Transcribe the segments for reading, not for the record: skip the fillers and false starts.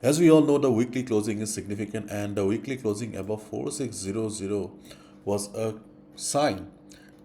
As we all know, the weekly closing is significant, and the weekly closing above 4600 was a sign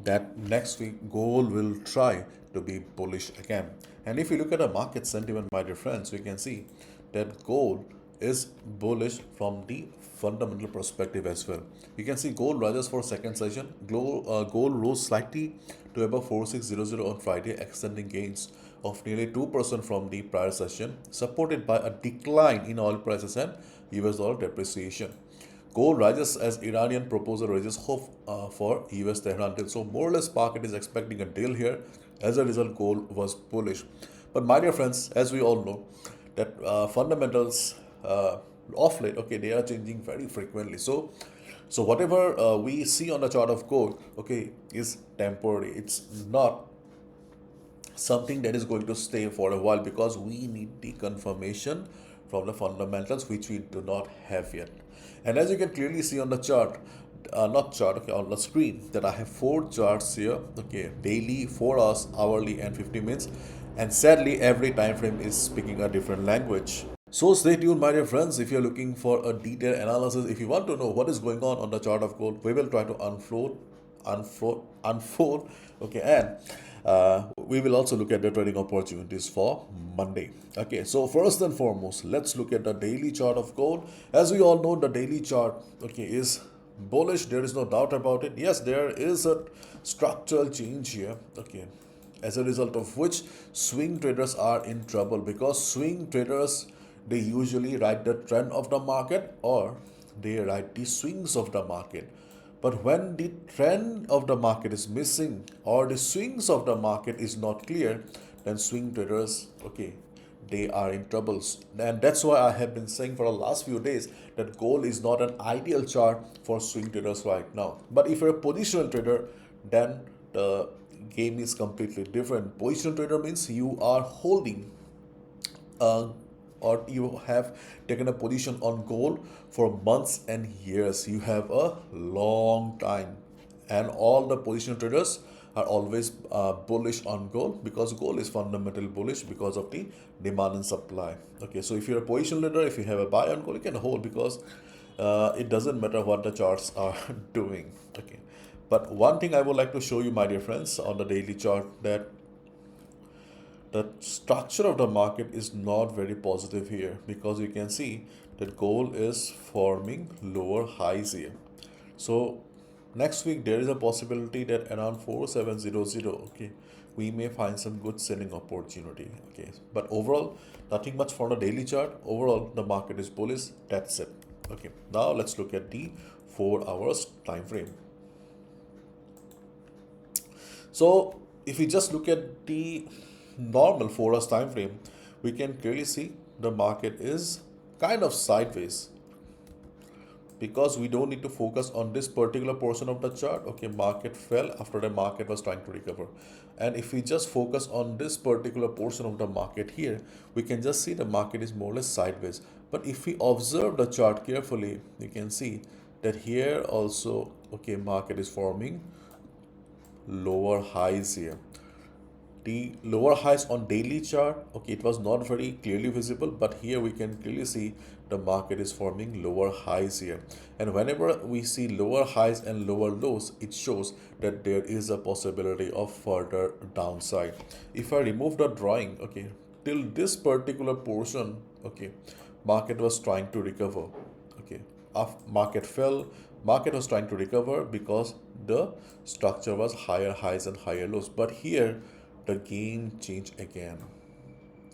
that next week gold will try to be bullish again. And if you look at the market sentiment, my dear friends, we can see that gold is bullish from the fundamental perspective as well. You can see gold rises for second session. Gold rose slightly to above 4600 on Friday, extending gains of nearly 2% from the prior session, supported by a decline in oil prices and US dollar depreciation. Gold rises as Iranian proposal raises hope for US Tehran deal. So more or less market is expecting a deal here. As a result, gold was bullish. But my dear friends, as we all know, that fundamentals off late, okay, they are changing very frequently. So whatever we see on the chart of gold, okay, is temporary. It's not something that is going to stay for a while because we need the confirmation from the fundamentals which we do not have yet. And as you can clearly see on the chart, not chart, okay, on the screen, that I have four charts here, okay, daily, 4 hours, hourly, and 50 minutes. And sadly, every time frame is speaking a different language. So stay tuned, my dear friends. If you're looking for a detailed analysis, if you want to know what is going on the chart of gold, we will try to unfold. Okay, and we will also look at the trading opportunities for Monday. Okay, so first and foremost, let's look at the daily chart of gold. As we all know, the daily chart, okay, is bullish. There is no doubt about it. Yes, there is a structural change here. Okay, as a result of which swing traders are in trouble because swing traders, they usually ride the trend of the market or they ride the swings of the market. But when the trend of the market is missing or the swings of the market is not clear, then swing traders, okay, they are in troubles. And that's why I have been saying for the last few days that gold is not an ideal chart for swing traders right now. But if you're a positional trader, then the game is completely different. Positional trader means you are holding uh, or you have taken a position on gold for months and years. You have a long time, and all the position traders are always bullish on gold because gold is fundamentally bullish because of the demand and supply. Okay, so if you're a position trader, if you have a buy on gold, you can hold because it doesn't matter what the charts are doing. Okay, but one thing I would like to show you, my dear friends, on the daily chart, that the structure of the market is not very positive here because you can see that gold is forming lower highs here. So next week there is a possibility that around 4700, okay, we may find some good selling opportunity. Okay, but overall nothing much for the daily chart. Overall the market is bullish. That's it. Okay, now let's look at the 4 hours time frame. So if we just look at the normal 4 hours time frame, we can clearly see the market is kind of sideways because we don't need to focus on this particular portion of the chart. Okay, market fell after the market was trying to recover. And if we just focus on this particular portion of the market here, we can just see the market is more or less sideways. But if we observe the chart carefully, you can see that here also, okay, market is forming lower highs here. The lower highs on daily chart, okay, it was not very clearly visible, but here we can clearly see the market is forming lower highs here. And whenever we see lower highs and lower lows, it shows that there is a possibility of further downside. If I remove the drawing, okay, till this particular portion, okay, market was trying to recover. Okay, market fell, market was trying to recover because the structure was higher highs and higher lows. But here the game changed again.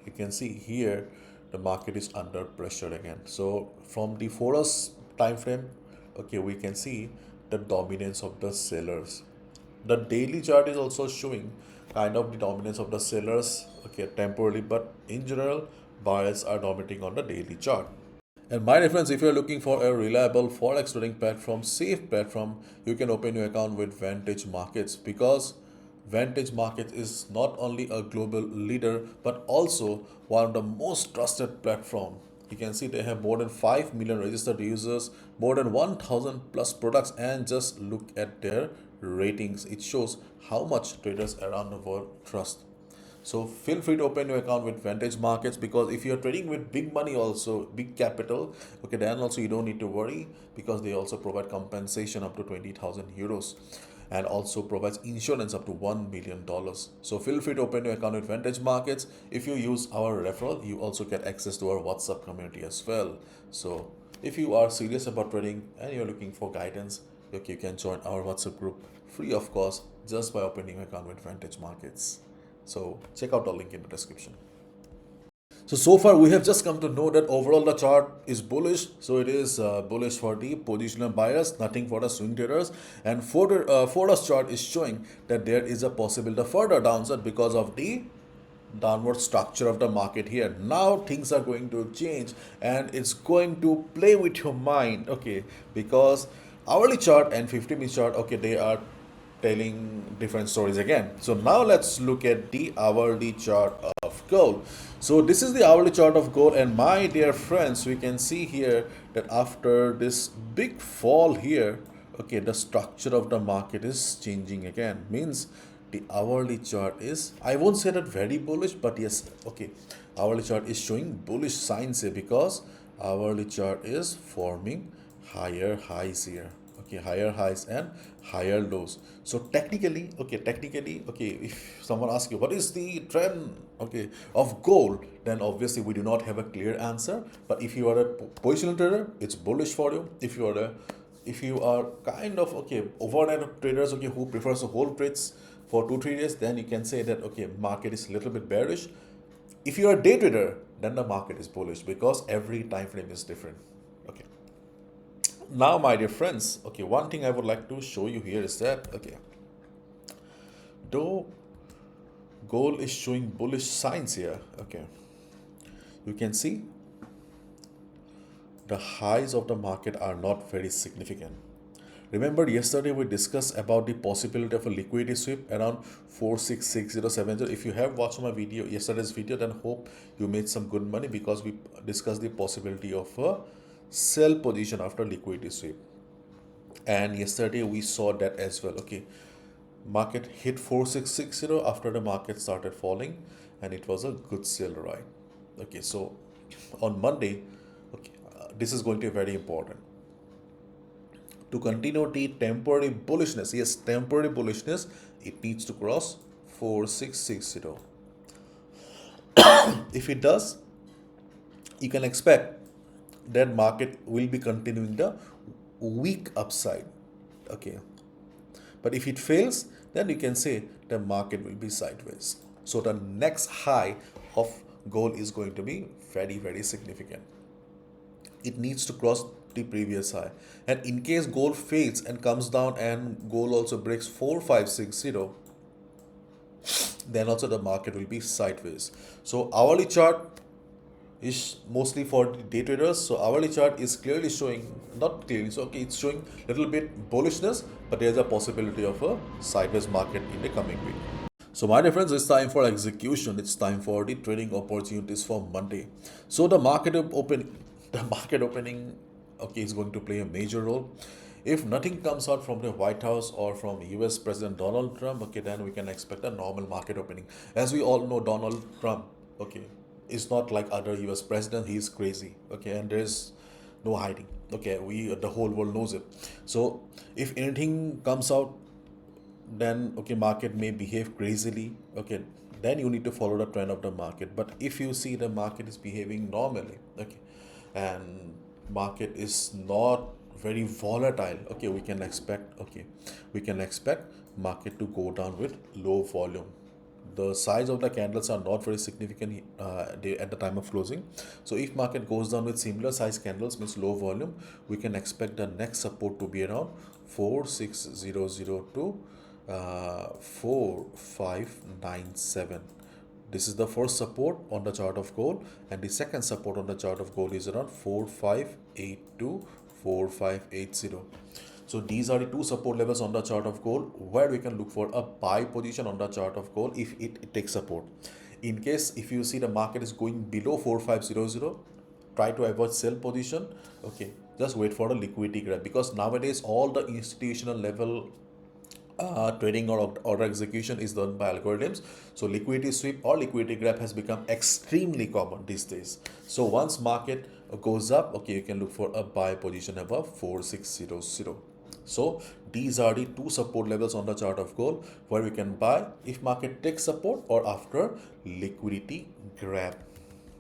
You can see here the market is under pressure again. So from the 4 hours time frame, okay, we can see the dominance of the sellers. The daily chart is also showing kind of the dominance of the sellers, okay, temporarily, but in general buyers are dominating on the daily chart. And my reference, if you're looking for a reliable forex trading platform, safe platform, you can open your account with Vantage Markets because Vantage Markets is not only a global leader but also one of the most trusted platform. You can see they have more than 5 million registered users, more than 1000 plus products, and just look at their ratings. It shows how much traders around the world trust. So feel free to open your account with Vantage Markets, because if you're trading with big money also, big capital, okay, then also you don't need to worry, because they also provide compensation up to 20,000 euros and also provides insurance up to $1 million. So feel free to open your account with Vantage Markets. If you use our referral, you also get access to our WhatsApp community as well. So if you are serious about trading and you're looking for guidance, okay, you can join our WhatsApp group free of cost just by opening an account with Vantage Markets. So check out the link in the description. So far we have just come to know that overall the chart is bullish. So it is bullish for the positional buyers, nothing for the swing traders. And for us chart is showing that there is a possibility of further downside because of the downward structure of the market here. Now things are going to change and it's going to play with your mind, okay, because hourly chart and 50-minute chart, okay, they are telling different stories again. So now let's look at the hourly chart of gold. So this is the hourly chart of gold, and my dear friends, we can see here that after this big fall here, okay, the structure of the market is changing again. Means the hourly chart is, I won't say that very bullish, but yes, okay, hourly chart is showing bullish signs here because hourly chart is forming higher highs here, okay, higher highs and higher lows. So technically, okay, if someone asks you what is the trend, okay, of gold, then obviously we do not have a clear answer. But if you are a positional trader, it's bullish for you. If you are kind of, okay, overnight traders, okay, who prefers to hold trades for 2-3 days, then you can say that, okay, market is a little bit bearish. If you are a day trader, then the market is bullish because every time frame is different. Okay, now my dear friends, okay, one thing I would like to show you here is that, okay, though gold is showing bullish signs here, okay, you can see the highs of the market are not very significant. Remember yesterday we discussed about the possibility of a liquidity sweep around 466070. If you have watched my video, yesterday's video, then hope you made some good money because we discussed the possibility of a sell position after liquidity sweep. And yesterday we saw that as well. Okay, market hit 4660 after the market started falling, and it was a good sell, right? Okay, so on Monday, okay, this is going to be very important to continue the temporary bullishness. Yes, temporary bullishness, it needs to cross 4660. If it does, you can expect that market will be continuing the weak upside, okay, but if it fails, then you can say the market will be sideways. So the next high of gold is going to be very significant. It needs to cross the previous high, and in case gold fails and comes down and gold also breaks 4560, then also the market will be sideways. So hourly chart is mostly for the day traders. So hourly chart is clearly showing, not clearly, so okay, it's showing little bit bullishness, but there's a possibility of a sideways market in the coming week. So my dear friends, it's time for execution. It's time for the trading opportunities for Monday. So the market opening, okay, is going to play a major role. If nothing comes out from the White House or from US President Donald Trump, okay, then we can expect a normal market opening. As we all know, Donald Trump, okay, is not like other US president. He's crazy, okay, and there's no hiding. Okay, the whole world knows it. So if anything comes out, then okay, market may behave crazily, okay, then you need to follow the trend of the market. But if you see the market is behaving normally, okay, and market is not very volatile, okay, we can expect market to go down with low volume. The size of the candles are not very significant at the time of closing. So if market goes down with similar size candles, means low volume, we can expect the next support to be around 4600 to 4597. This is the first support on the chart of gold, and the second support on the chart of gold is around 4582 4580. So these are the two support levels on the chart of gold where we can look for a buy position on the chart of gold if it takes support. In case if you see the market is going below 4500, try to avoid sell position, okay, just wait for the liquidity grab, because nowadays all the institutional level trading or order execution is done by algorithms. So liquidity sweep or liquidity grab has become extremely common these days. So once market goes up, okay, you can look for a buy position above 4600. So these are the two support levels on the chart of gold where we can buy if market takes support or after liquidity grab.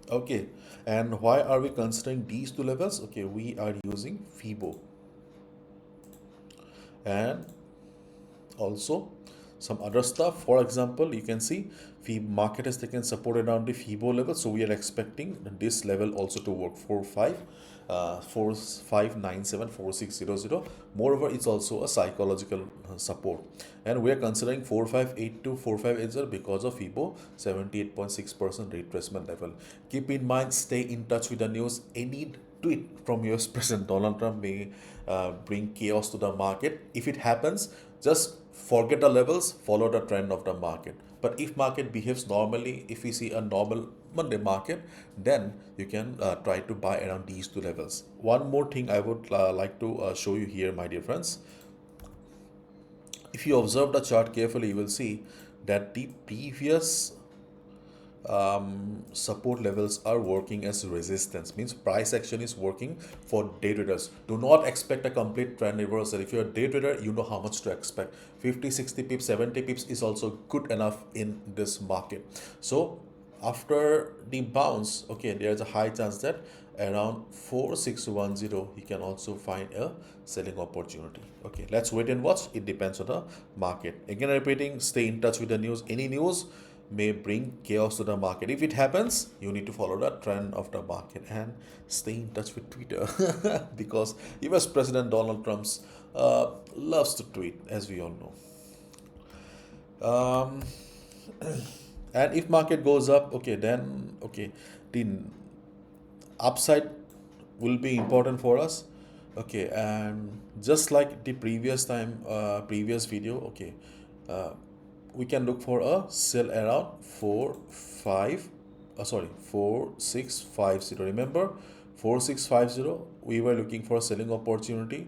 Okay, and why are we considering these two levels? Okay, we are using FIBO and also some other stuff. For example, you can see FIB market has taken support around the FIBO level, so we are expecting this level also to work 4597 4600. Moreover, it's also a psychological support, and we are considering 4582 4580 because of FIBO 78.6% retracement level. Keep in mind, stay in touch with the news. Any tweet from US President Donald Trump may bring chaos to the market. If it happens, just forget the levels, follow the trend of the market. But if market behaves normally, if we see a normal Monday market, then you can try to buy around these two levels. One more thing I would like to show you here, my dear friends. If you observe the chart carefully, you will see that the previous support levels are working as resistance, means price action is working for day traders. Do not expect a complete trend reversal. If you're a day trader, you know how much to expect. 50 60 pips 70 pips is also good enough in this market. So after the bounce, okay, there's a high chance that around 4610 you can also find a selling opportunity. Okay, let's wait and watch. It depends on the market. Again repeating, stay in touch with the news. Any news may bring chaos to the market. If it happens, you need to follow the trend of the market and stay in touch with Twitter because US President Donald Trump loves to tweet, as we all know. And if market goes up, okay, then okay, the upside will be important for us. Okay, and just like the previous time, previous video, okay, uh, we can look for a sell around 4650. Remember 4650, we were looking for a selling opportunity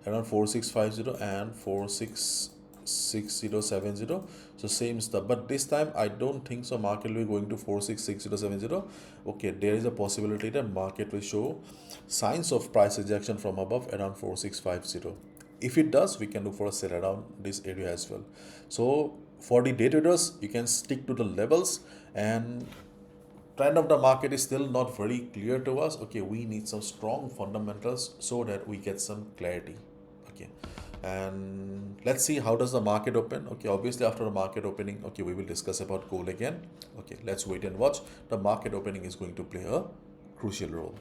around 4650 and 466070. So same stuff, but this time I don't think so market will be going to 466070. Okay, there is a possibility that market will show signs of price rejection from above around 4650. If it does, we can look for a sell around this area as well. So for the day traders, you can stick to the levels, and trend of the market is still not very clear to us. Okay, we need some strong fundamentals so that we get some clarity. Okay, and let's see how does the market open. Okay, obviously after the market opening, okay, we will discuss about gold again. Okay, let's wait and watch. The market opening is going to play a crucial role.